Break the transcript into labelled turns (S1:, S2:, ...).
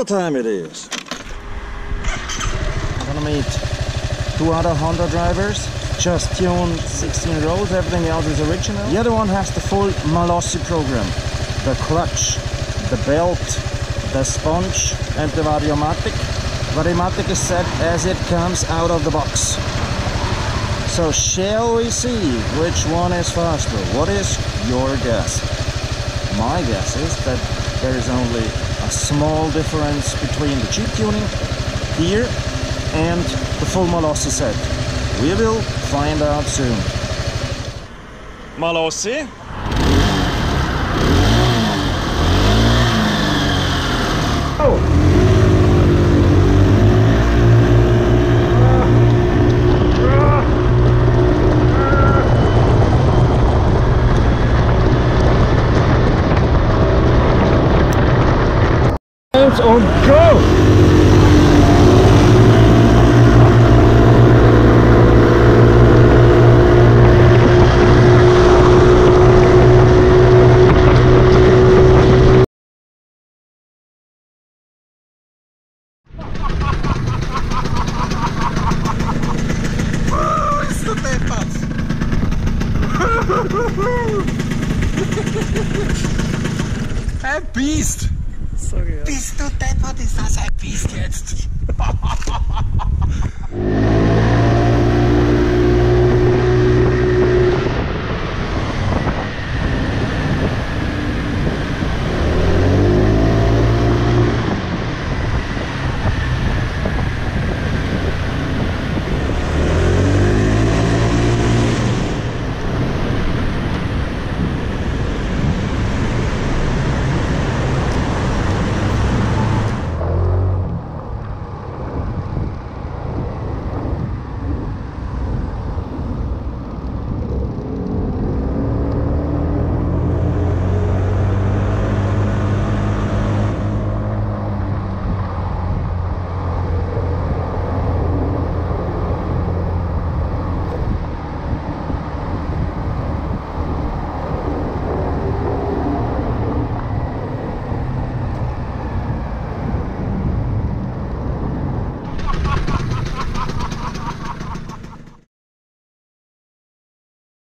S1: what time it is. I'm gonna meet 2 other Honda drivers. Just tuned 16-year-olds, everything else is original. The other one has the full Malossi program. The clutch, the belt, the sponge and the Variomatic. Variomatic is set as it comes out of the box. So shall we see which one is faster? What is your guess? My guess is that there is only a small difference between the cheap tuning here and the full Malossi set. We will find out soon. Malossi. Oh. On go!
S2: Bist du deppert? Ein Biest!
S3: Sorry, ja.
S2: Bist du deppert? Ist das ein Biest jetzt?